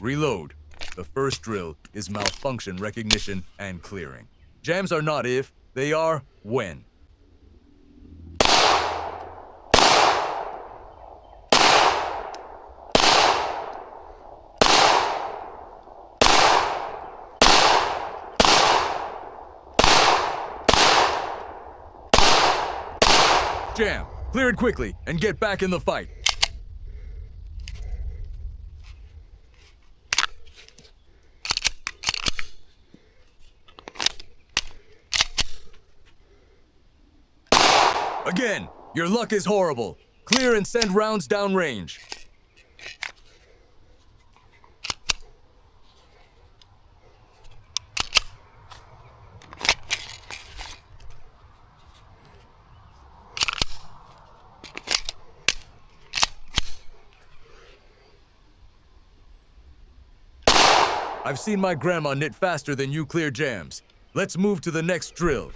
Reload. The first drill is malfunction recognition and clearing. Jams are not if, they are when. Jam, clear it quickly and get back in the fight. Again, your luck is horrible. Clear and send rounds downrange. I've seen my grandma knit faster than you clear jams. Let's move to the next drill.